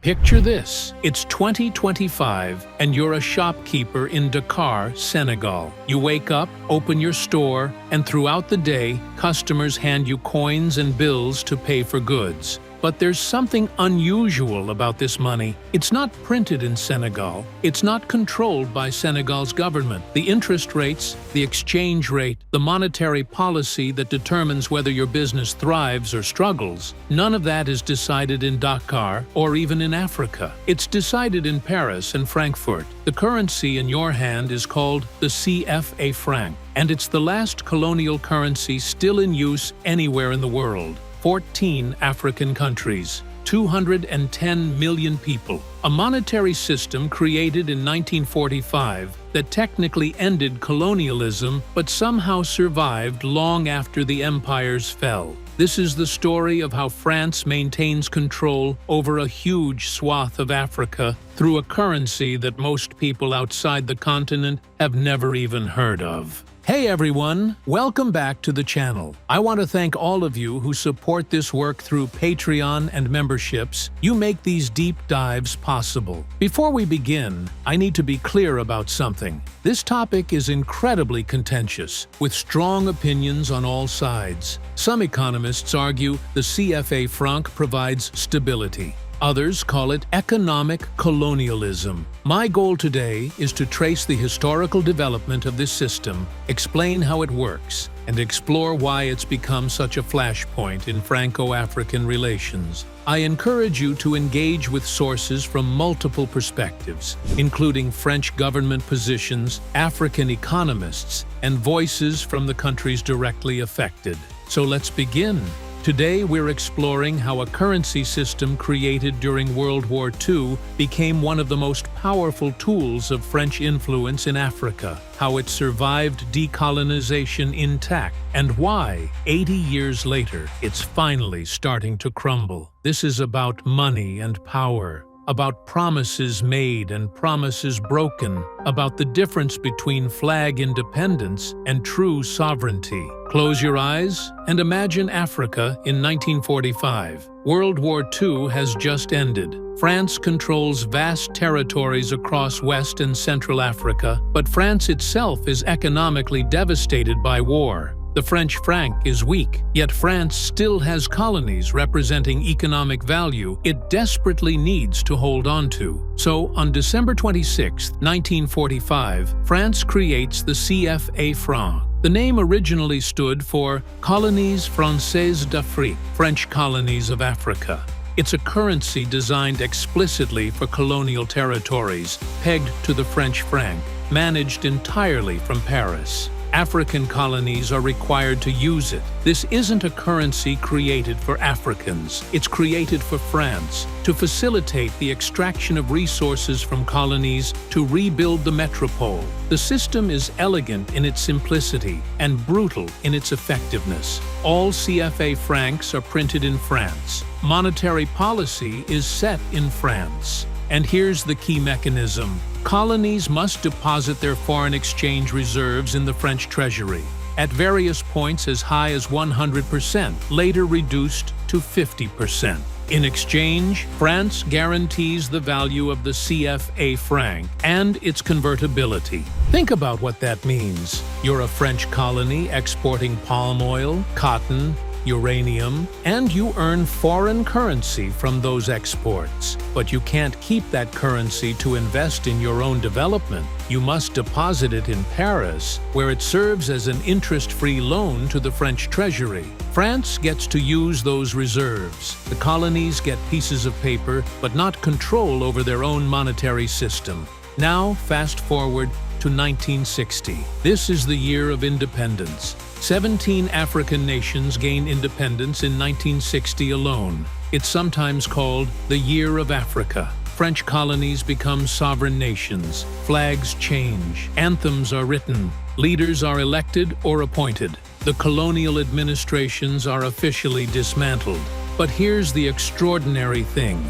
Picture this. It's 2025 and you're a shopkeeper in Dakar, Senegal. You wake up, open your store, and throughout the day, customers hand you coins and bills to pay for goods. But there's something unusual about this money. It's not printed in Senegal. It's not controlled by Senegal's government. The interest rates, the exchange rate, the monetary policy that determines whether your business thrives or struggles, none of that is decided in Dakar or even in Africa. It's decided in Paris and Frankfurt. The currency in your hand is called the CFA franc, and it's the last colonial currency still in use anywhere in the world. 14 African countries, 210 million people. A monetary system created in 1945 that technically ended colonialism but somehow survived long after the empires fell. This is the story of how France maintains control over a huge swath of Africa through a currency that most people outside the continent have never even heard of. Hey everyone, welcome back to the channel. I want to thank all of you who support this work through Patreon and memberships. You make these deep dives possible. Before we begin, I need to be clear about something. This topic is incredibly contentious, with strong opinions on all sides. Some economists argue the CFA franc provides stability. Others call it economic colonialism. My goal today is to trace the historical development of this system, explain how it works, and explore why it's become such a flashpoint in Franco-African relations. I encourage you to engage with sources from multiple perspectives, including French government positions, African economists, and voices from the countries directly affected. So let's begin. Today we're exploring how a currency system created during World War II became one of the most powerful tools of French influence in Africa, how it survived decolonization intact, and why, 80 years later, it's finally starting to crumble. This is about money and power, about promises made and promises broken, about the difference between flag independence and true sovereignty. Close your eyes and imagine Africa in 1945. World War II has just ended. France controls vast territories across West and Central Africa, but France itself is economically devastated by war. The French franc is weak, yet France still has colonies representing economic value it desperately needs to hold on to. So, on December 26, 1945, France creates the CFA franc. The name originally stood for Colonies Françaises d'Afrique, French colonies of Africa. It's a currency designed explicitly for colonial territories, pegged to the French franc, managed entirely from Paris. African colonies are required to use it. This isn't a currency created for Africans. It's created for France to facilitate the extraction of resources from colonies to rebuild the metropole. The system is elegant in its simplicity and brutal in its effectiveness. All CFA francs are printed in France. Monetary policy is set in France. And here's the key mechanism. Colonies must deposit their foreign exchange reserves in the French treasury, at various points as high as 100%, later reduced to 50%. In exchange, France guarantees the value of the CFA franc and its convertibility. Think about what that means. You're a French colony exporting palm oil, cotton, uranium, and you earn foreign currency from those exports. But you can't keep that currency to invest in your own development. You must deposit it in Paris, where it serves as an interest-free loan to the French treasury. France gets to use those reserves. The colonies get pieces of paper, but not control over their own monetary system. Now, fast forward to 1960. This is the year of independence. 17 African nations gain independence in 1960 alone. It's sometimes called the Year of Africa. French colonies become sovereign nations. Flags change. Anthems are written. Leaders are elected or appointed. The colonial administrations are officially dismantled. But here's the extraordinary thing.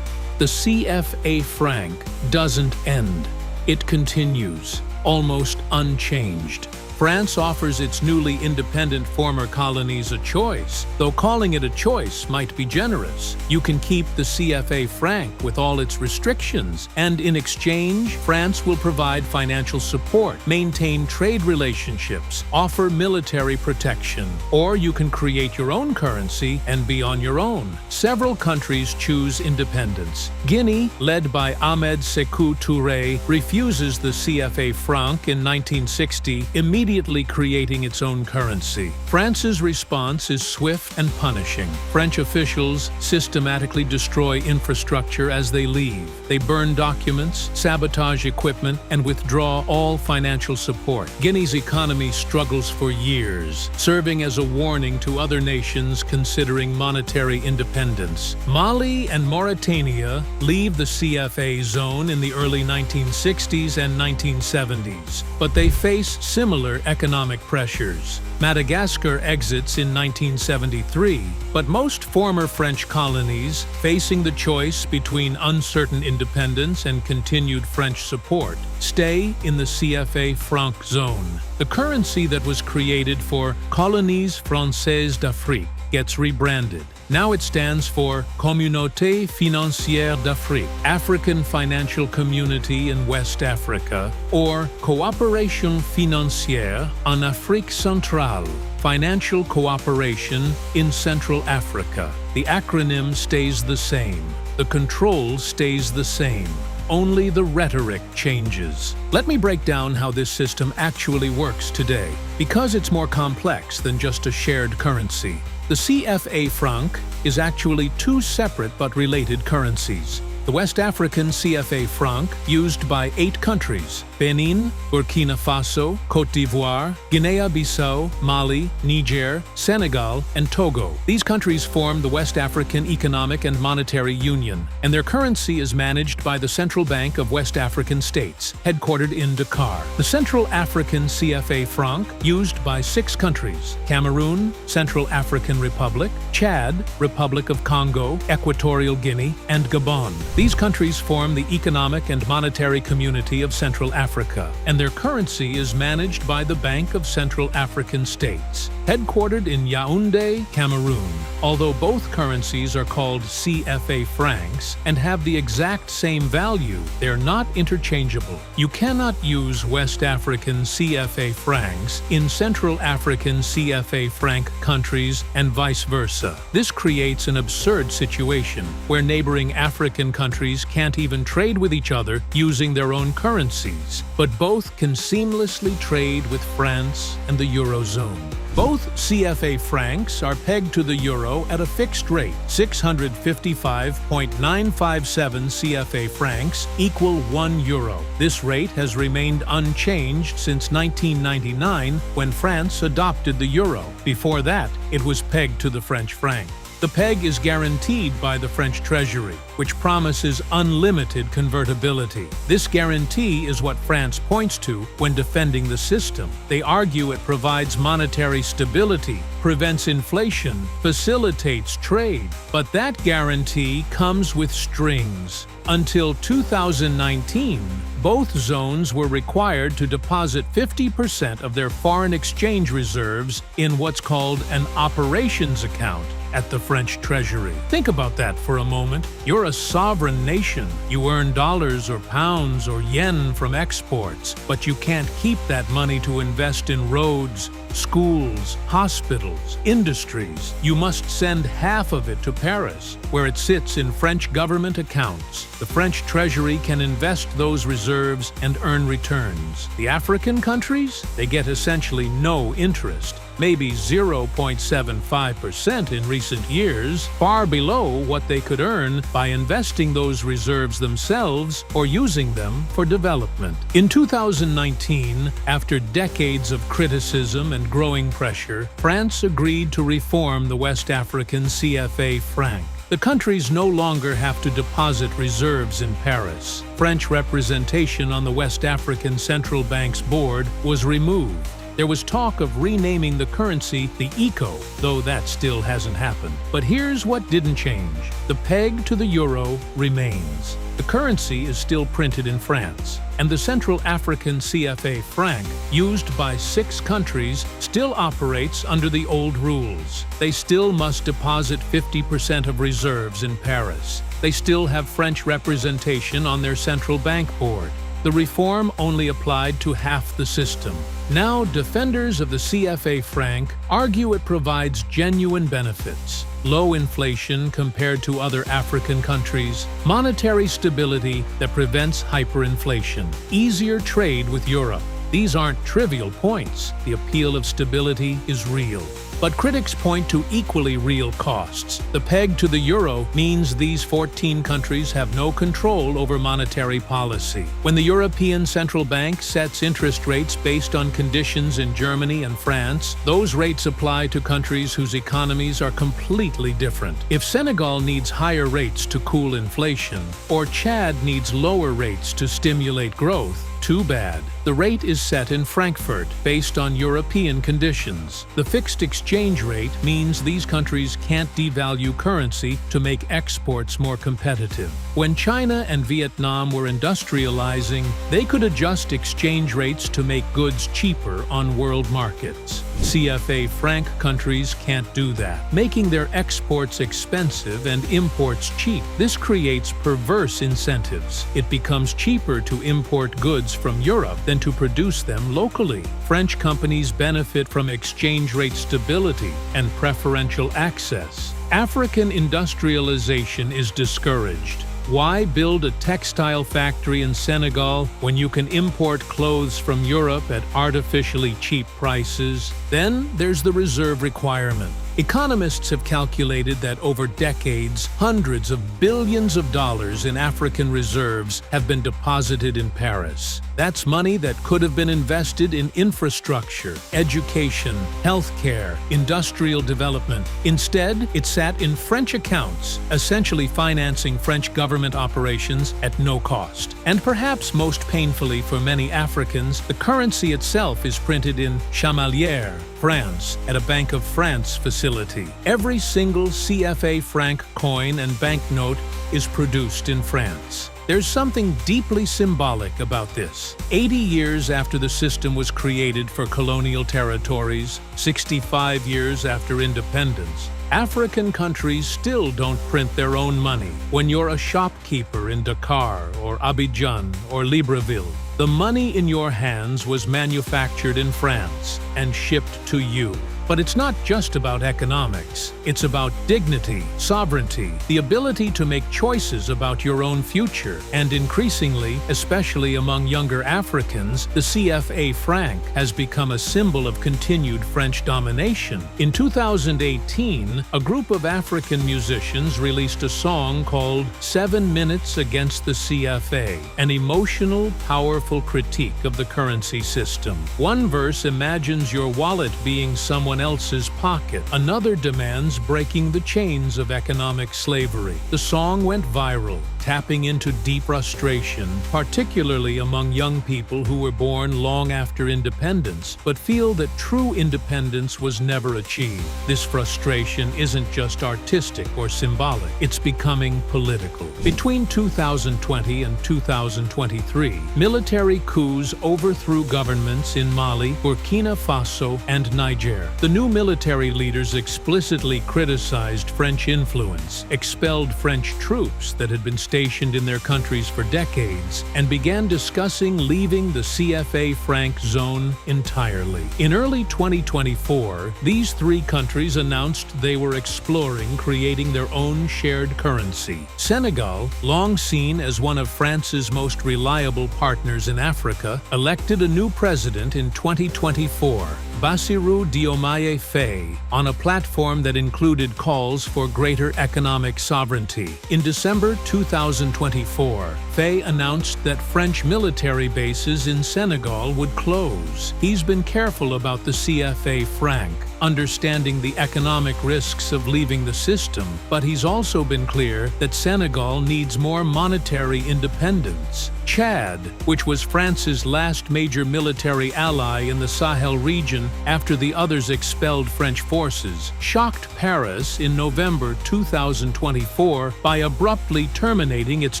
The CFA franc doesn't end. It continues, almost unchanged. France offers its newly independent former colonies a choice, though calling it a choice might be generous. You can keep the CFA franc with all its restrictions, and in exchange, France will provide financial support, maintain trade relationships, offer military protection, or you can create your own currency and be on your own. Several countries choose independence. Guinea, led by Ahmed Sékou Touré, refuses the CFA franc in 1960, immediately creating its own currency. France's response is swift and punishing. French officials systematically destroy infrastructure as they leave. They burn documents, sabotage equipment, and withdraw all financial support. Guinea's economy struggles for years, serving as a warning to other nations considering monetary independence. Mali and Mauritania leave the CFA zone in the early 1960s and 1970s, but they face similar economic pressures. Madagascar exits in 1973, but most former French colonies, facing the choice between uncertain independence and continued French support, stay in the CFA franc zone. The currency that was created for Colonies Françaises d'Afrique gets rebranded. Now it stands for Communauté Financière d'Afrique, African Financial Community in West Africa, or Coopération Financière en Afrique Centrale, Financial Cooperation in Central Africa. The acronym stays the same. The control stays the same. Only the rhetoric changes. Let me break down how this system actually works today, because it's more complex than just a shared currency. The CFA franc is actually two separate but related currencies. The West African CFA franc, used by 8 countries: Benin, Burkina Faso, Côte d'Ivoire, Guinea-Bissau, Mali, Niger, Senegal, and Togo. These countries form the West African Economic and Monetary Union, and their currency is managed by the Central Bank of West African States, headquartered in Dakar. The Central African CFA franc, used by 6 countries: Cameroon, Central African Republic, Chad, Republic of Congo, Equatorial Guinea, and Gabon. These countries form the Economic and Monetary Community of Central Africa, and their currency is managed by the Bank of Central African States, headquartered in Yaoundé, Cameroon. Although both currencies are called CFA francs and have the exact same value, they're not interchangeable. You cannot use West African CFA francs in Central African CFA franc countries and vice versa. This creates an absurd situation where neighboring African countries can't even trade with each other using their own currencies, but both can seamlessly trade with France and the Eurozone. Both CFA francs are pegged to the euro at a fixed rate. 655.957 CFA francs equal €1. This rate has remained unchanged since 1999, when France adopted the euro. Before that, it was pegged to the French franc. The peg is guaranteed by the French Treasury, which promises unlimited convertibility. This guarantee is what France points to when defending the system. They argue it provides monetary stability, prevents inflation, facilitates trade. But that guarantee comes with strings. Until 2019, both zones were required to deposit 50% of their foreign exchange reserves in what's called an operations account at the French Treasury. Think about that for a moment. You're a sovereign nation. You earn dollars or pounds or yen from exports, but you can't keep that money to invest in roads, schools, hospitals, industries. You must send half of it to Paris, where it sits in French government accounts. The French Treasury can invest those reserves and earn returns. The African countries, they get essentially no interest. Maybe 0.75% in recent years, far below what they could earn by investing those reserves themselves or using them for development. In 2019, after decades of criticism and growing pressure, France agreed to reform the West African CFA franc. The countries no longer have to deposit reserves in Paris. French representation on the West African Central Bank's board was removed. There was talk of renaming the currency the ECO, though that still hasn't happened. But here's what didn't change. The peg to the euro remains. The currency is still printed in France, and the Central African CFA franc, used by 6 countries, still operates under the old rules. They still must deposit 50% of reserves in Paris. They still have French representation on their central bank board. The reform only applied to half the system. Now, defenders of the CFA franc argue it provides genuine benefits: low inflation compared to other African countries, monetary stability that prevents hyperinflation, easier trade with Europe. These aren't trivial points. The appeal of stability is real. But critics point to equally real costs. The peg to the euro means these 14 countries have no control over monetary policy. When the European Central Bank sets interest rates based on conditions in Germany and France, those rates apply to countries whose economies are completely different. If Senegal needs higher rates to cool inflation, or Chad needs lower rates to stimulate growth, too bad. The rate is set in Frankfurt, based on European conditions. The fixed exchange rate means these countries can't devalue currency to make exports more competitive. When China and Vietnam were industrializing, they could adjust exchange rates to make goods cheaper on world markets. CFA franc countries can't do that, making their exports expensive and imports cheap. This creates perverse incentives. It becomes cheaper to import goods from Europe than to produce them locally. French companies benefit from exchange rate stability and preferential access. African industrialization is discouraged. Why build a textile factory in Senegal when you can import clothes from Europe at artificially cheap prices? Then there's the reserve requirement. Economists have calculated that over decades, hundreds of billions of dollars in African reserves have been deposited in Paris. That's money that could have been invested in infrastructure, education, healthcare, industrial development. Instead, it sat in French accounts, essentially financing French government operations at no cost. And perhaps most painfully for many Africans, the currency itself is printed in Chamalières, France, at a Bank of France facility. Every single CFA franc coin and banknote is produced in France. There's something deeply symbolic about this. 80 years after the system was created for colonial territories, 65 years after independence, African countries still don't print their own money. When you're a shopkeeper in Dakar or Abidjan or Libreville, the money in your hands was manufactured in France and shipped to you. But it's not just about economics. It's about dignity, sovereignty, the ability to make choices about your own future. And increasingly, especially among younger Africans, the CFA franc has become a symbol of continued French domination. In 2018, a group of African musicians released a song called 7 Minutes Against the CFA, an emotional, powerful critique of the currency system. One verse imagines your wallet being someone else's pocket. Another demands breaking the chains of economic slavery. The song went viral, tapping into deep frustration, particularly among young people who were born long after independence, but feel that true independence was never achieved. This frustration isn't just artistic or symbolic, it's becoming political. Between 2020 and 2023, military coups overthrew governments in Mali, Burkina Faso, and Niger. The new military leaders explicitly criticized French influence, expelled French troops that had been stationed in their countries for decades, and began discussing leaving the CFA franc zone entirely. In early 2024, these 3 countries announced they were exploring creating their own shared currency. Senegal, long seen as one of France's most reliable partners in Africa, elected a new president in 2024, Bassirou Diomaye Faye, on a platform that included calls for greater economic sovereignty. In December 2024, Faye announced that French military bases in Senegal would close. He's been careful about the CFA franc, understanding the economic risks of leaving the system, but he's also been clear that Senegal needs more monetary independence. Chad, which was France's last major military ally in the Sahel region after the others expelled French forces, shocked Paris in November 2024 by abruptly terminating its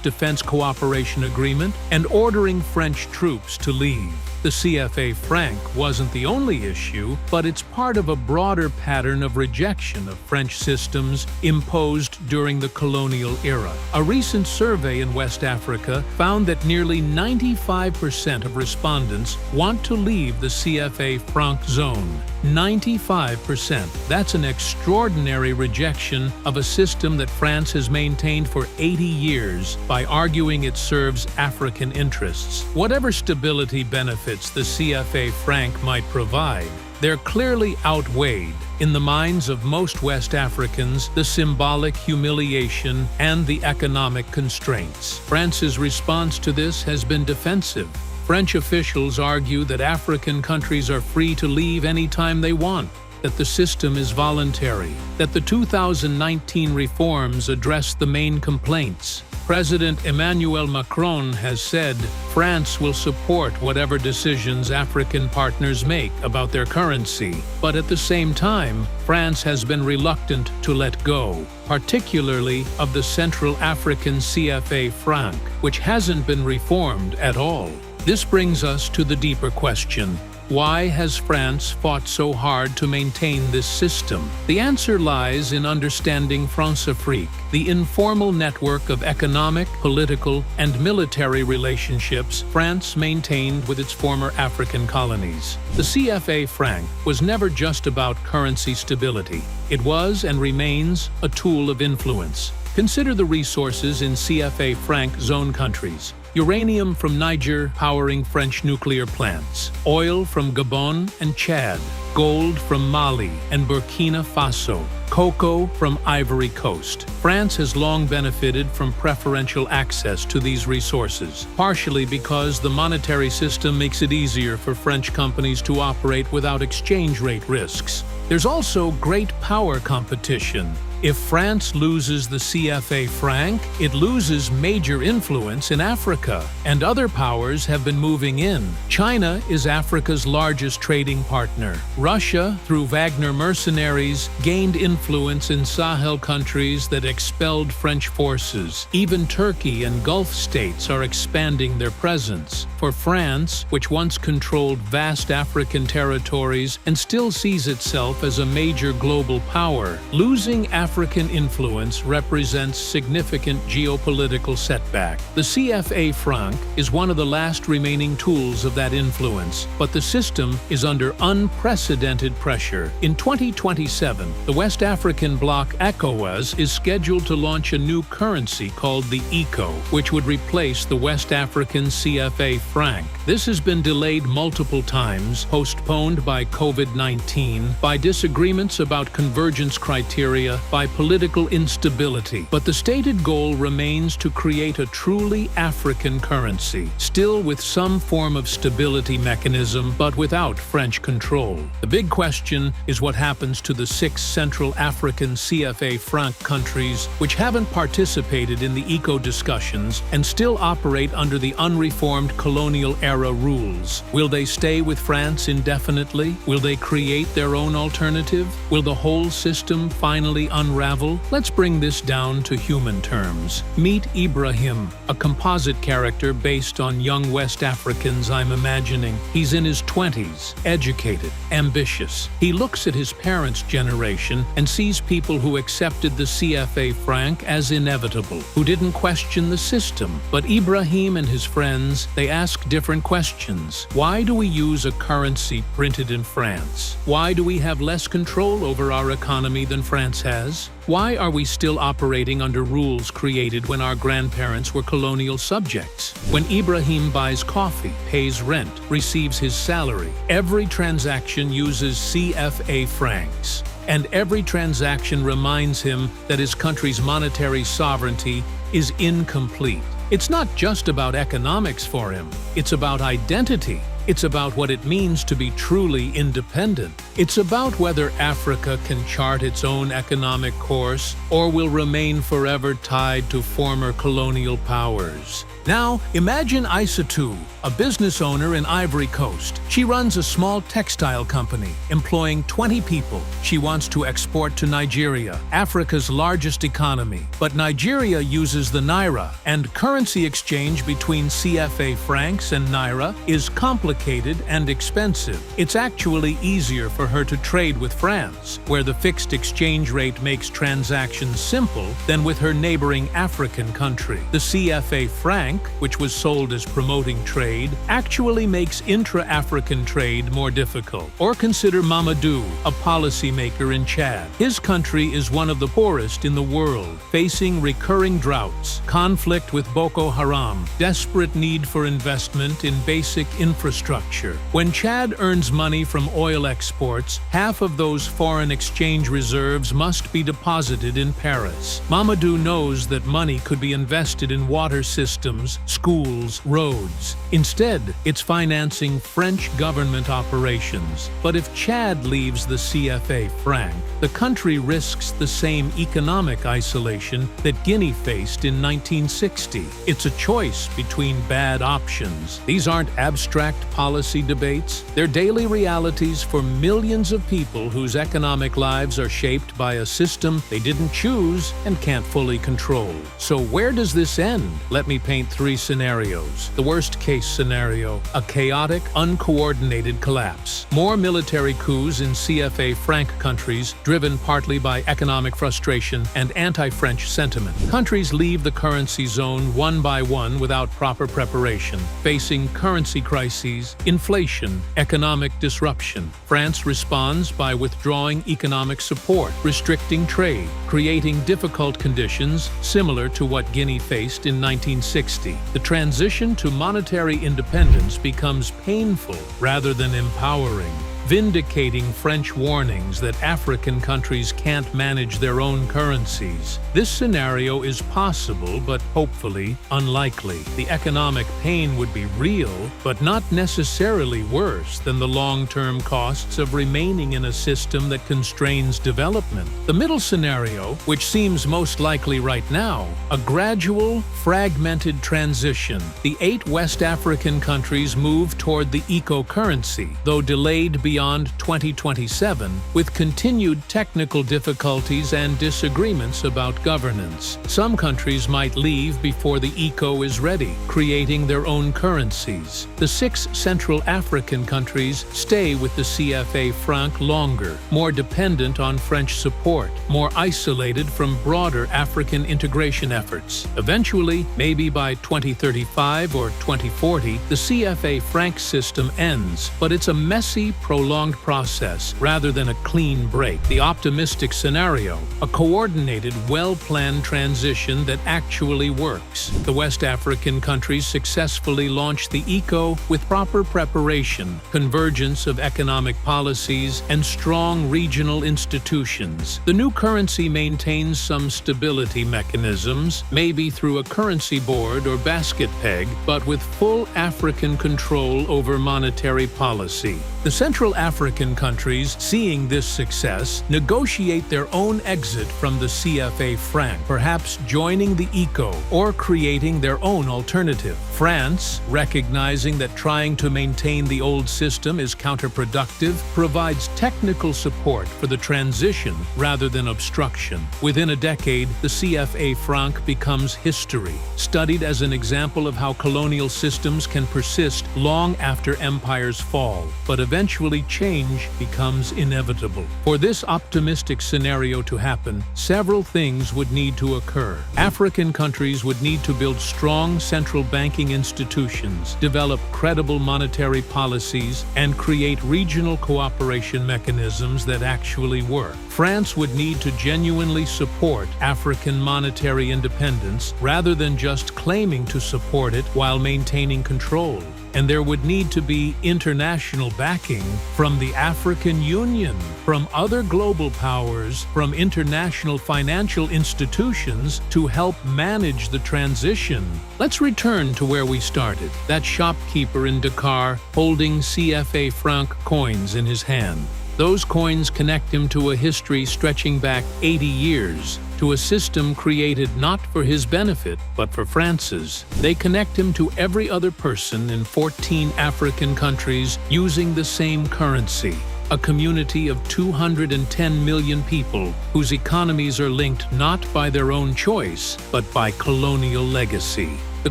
defense cooperation agreement and ordering French troops to leave. The CFA franc wasn't the only issue, but it's part of a broader pattern of rejection of French systems imposed during the colonial era. A recent survey in West Africa found that nearly 95% of respondents want to leave the CFA franc zone. 95%. That's an extraordinary rejection of a system that France has maintained for 80 years by arguing it serves African interests. Whatever stability benefits the CFA franc might provide, they're clearly outweighed, in the minds of most West Africans, the symbolic humiliation and the economic constraints. France's response to this has been defensive. French officials argue that African countries are free to leave anytime they want, that the system is voluntary, that the 2019 reforms address the main complaints. President Emmanuel Macron has said France will support whatever decisions African partners make about their currency, but at the same time, France has been reluctant to let go, particularly of the Central African CFA franc, which hasn't been reformed at all. This brings us to the deeper question: why has France fought so hard to maintain this system? The answer lies in understanding France-Afrique, the informal network of economic, political, and military relationships France maintained with its former African colonies. The CFA franc was never just about currency stability. It was and remains a tool of influence. Consider the resources in CFA franc zone countries. Uranium from Niger powering French nuclear plants, oil from Gabon and Chad, gold from Mali and Burkina Faso, cocoa from Ivory Coast. France has long benefited from preferential access to these resources, partially because the monetary system makes it easier for French companies to operate without exchange rate risks. There's also great power competition. If France loses the CFA franc, it loses major influence in Africa, and other powers have been moving in. China is Africa's largest trading partner. Russia, through Wagner mercenaries, gained influence in Sahel countries that expelled French forces. Even Turkey and Gulf states are expanding their presence. For France, which once controlled vast African territories and still sees itself as a major global power, losing African influence represents significant geopolitical setback. The CFA franc is one of the last remaining tools of that influence, but the system is under unprecedented pressure. In 2027, the West African bloc ECOWAS is scheduled to launch a new currency called the ECO, which would replace the West African CFA franc. This has been delayed multiple times, postponed by COVID-19, by disagreements about convergence criteria, by political instability. But the stated goal remains to create a truly African currency, still with some form of stability mechanism, but without French control. The big question is what happens to the 6 Central African CFA franc countries which haven't participated in the ECO discussions and still operate under the unreformed colonial era rules. Will they stay with France indefinitely? Will they create their own alternative? Will the whole system finally unravel? Let's bring this down to human terms. Meet Ibrahim, a composite character based on young West Africans I'm imagining. He's in his 20s, educated, ambitious. He looks at his parents' generation and sees people who accepted the CFA franc as inevitable, who didn't question the system. But Ibrahim and his friends, they ask different questions. Why do we use a currency printed in France? Why do we have less control over our economy than France has? Why are we still operating under rules created when our grandparents were colonial subjects? When Ibrahim buys coffee, pays rent, receives his salary, every transaction uses CFA francs. And every transaction reminds him that his country's monetary sovereignty is incomplete. It's not just about economics for him, it's about identity. It's about what it means to be truly independent. It's about whether Africa can chart its own economic course or will remain forever tied to former colonial powers. Now, imagine Aissatou, a business owner in Ivory Coast. She runs a small textile company, employing 20 people. She wants to export to Nigeria, Africa's largest economy. But Nigeria uses the naira, and currency exchange between CFA francs and naira is complicated and expensive. It's actually easier for her to trade with France, where the fixed exchange rate makes transactions simple, than with her neighboring African country. The CFA franc, which was sold as promoting trade, actually makes intra-African trade more difficult. Or consider Mamadou, a policymaker in Chad. His country is one of the poorest in the world, facing recurring droughts, conflict with Boko Haram, desperate need for investment in basic infrastructure. When Chad earns money from oil exports, half of those foreign exchange reserves must be deposited in Paris. Mamadou knows that money could be invested in water systems, schools, roads. Instead, it's financing French government operations. But if Chad leaves the CFA franc, the country risks the same economic isolation that Guinea faced in 1960. It's a choice between bad options. These aren't abstract policy debates. They're daily realities for millions of people whose economic lives are shaped by a system they didn't choose and can't fully control. So where does this end? Let me paint three scenarios. The worst-case scenario, a chaotic, uncoordinated collapse. More military coups in CFA franc countries, driven partly by economic frustration and anti-French sentiment. Countries leave the currency zone one by one without proper preparation, facing currency crises, inflation, economic disruption. France responds by withdrawing economic support, restricting trade, creating difficult conditions similar to what Guinea faced in 1960. The transition to monetary independence becomes painful rather than empowering, vindicating French warnings that African countries can't manage their own currencies. This scenario is possible, but hopefully unlikely. The economic pain would be real, but not necessarily worse than the long-term costs of remaining in a system that constrains development. The middle scenario, which seems most likely right now, a gradual, fragmented transition. The 8 West African countries move toward the eco-currency, though delayed beyond 2027, with continued technical difficulties and disagreements about governance. Some countries might leave before the eco is ready, creating their own currencies. The 6 Central African countries stay with the CFA franc longer, more dependent on French support, more isolated from broader African integration efforts. Eventually, maybe by 2035 or 2040, the CFA franc system ends, but it's a messy, prolonged process rather than a clean break. The optimistic scenario, a coordinated, well-planned transition that actually works. The West African countries successfully launch the eco with proper preparation, convergence of economic policies, and strong regional institutions. The new currency maintains some stability mechanisms, maybe through a currency board or basket peg, but with full African control over monetary policy. The Central African countries, seeing this success, negotiate their own exit from the CFA franc, perhaps joining the eco or creating their own alternative. France, recognizing that trying to maintain the old system is counterproductive, provides technical support for the transition rather than obstruction. Within a decade, the CFA franc becomes history, studied as an example of how colonial systems can persist long after empires fall, but eventually change becomes inevitable. For this optimistic scenario to happen, several things would need to occur. African countries would need to build strong central banking institutions, develop credible monetary policies, and create regional cooperation mechanisms that actually work. France would need to genuinely support African monetary independence rather than just claiming to support it while maintaining control. and there would need to be international backing from the African Union, from other global powers, from international financial institutions to help manage the transition. Let's return to where we started, that shopkeeper in Dakar holding CFA franc coins in his hand. Those coins connect him to a history stretching back 80 years, to a system created not for his benefit, but for France's. They connect him to every other person in 14 African countries using the same currency. A community of 210 million people whose economies are linked not by their own choice, but by colonial legacy. The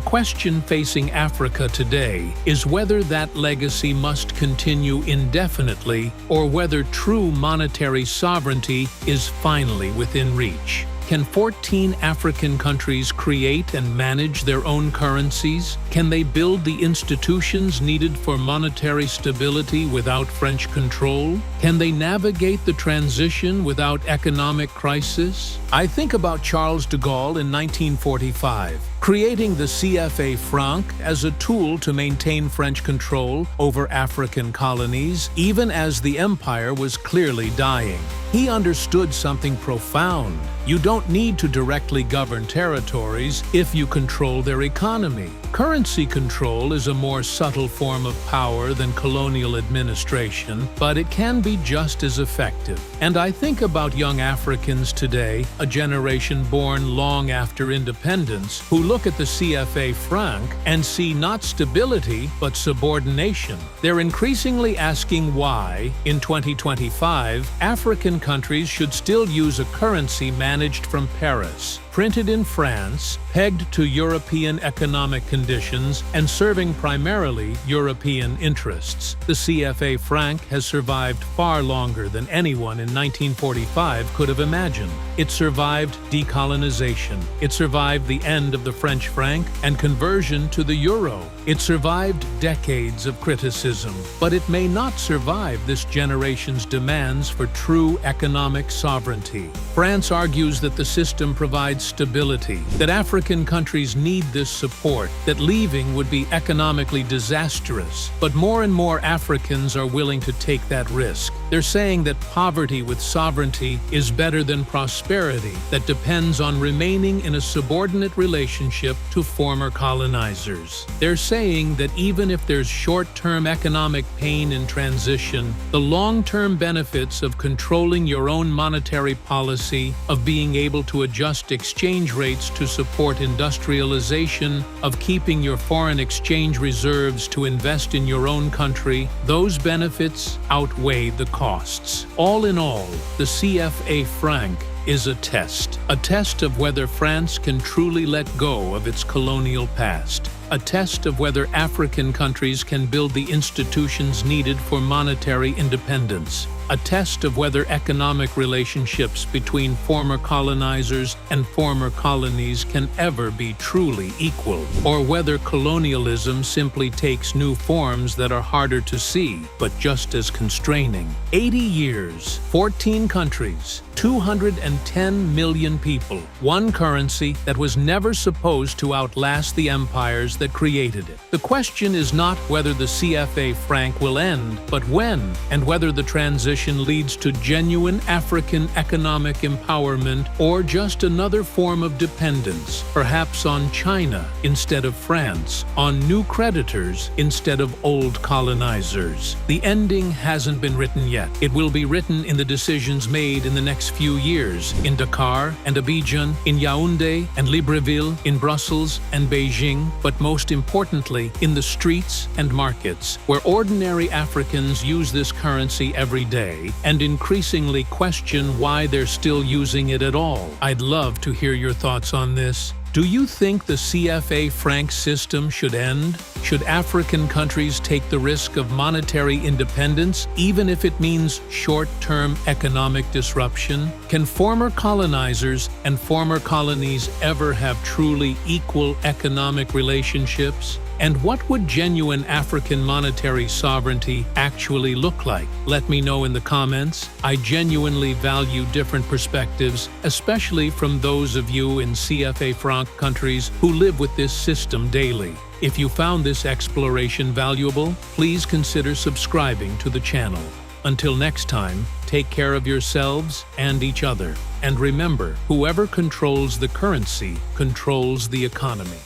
question facing Africa today is whether that legacy must continue indefinitely or whether true monetary sovereignty is finally within reach. Can 14 African countries create and manage their own currencies? Can they build the institutions needed for monetary stability without French control? Can they navigate the transition without economic crisis? I think about Charles de Gaulle in 1945, creating the CFA franc as a tool to maintain French control over African colonies, even as the empire was clearly dying. He understood something profound. You don't need to directly govern territories if you control their economy. Currency control is a more subtle form of power than colonial administration, but it can be just as effective. And I think about young Africans today, a generation born long after independence, who look at the CFA franc and see not stability, but subordination. They're increasingly asking why, in 2025, African countries should still use a currency managed from Paris, printed in France, pegged to European economic conditions, and serving primarily European interests. The CFA franc has survived far longer than anyone in 1945 could have imagined. It survived decolonization. It survived the end of the French franc and conversion to the euro. It survived decades of criticism, but it may not survive this generation's demands for true economic sovereignty. France argues that the system provides stability, that African countries need this support, that leaving would be economically disastrous. But more and more Africans are willing to take that risk. They're saying that poverty with sovereignty is better than prosperity that depends on remaining in a subordinate relationship to former colonizers. They're saying that even if there's short-term economic pain in transition, the long-term benefits of controlling your own monetary policy, of being able to adjust exchange rates to support industrialization, of keeping your foreign exchange reserves to invest in your own country, those benefits outweigh the costs. All in all, the CFA franc is a test of whether France can truly let go of its colonial past, a test of whether African countries can build the institutions needed for monetary independence, a test of whether economic relationships between former colonizers and former colonies can ever be truly equal, or whether colonialism simply takes new forms that are harder to see, but just as constraining. 80 years, 14 countries, 210 million people, one currency that was never supposed to outlast the empires that created it. The question is not whether the CFA franc will end, but when, and whether the transition leads to genuine African economic empowerment or just another form of dependence, perhaps on China instead of France, on new creditors instead of old colonizers. The ending hasn't been written yet. It will be written in the decisions made in the next few years in Dakar and Abidjan, in Yaoundé and Libreville, in Brussels and Beijing, but most importantly, in the streets and markets, where ordinary Africans use this currency every day and increasingly question why they're still using it at all. I'd love to hear your thoughts on this. Do you think the CFA franc system should end? Should African countries take the risk of monetary independence, even if it means short-term economic disruption? Can former colonizers and former colonies ever have truly equal economic relationships? And what would genuine African monetary sovereignty actually look like? Let me know in the comments. I genuinely value different perspectives, especially from those of you in CFA franc countries who live with this system daily. If you found this exploration valuable, please consider subscribing to the channel. Until next time, take care of yourselves and each other. And remember, whoever controls the currency controls the economy.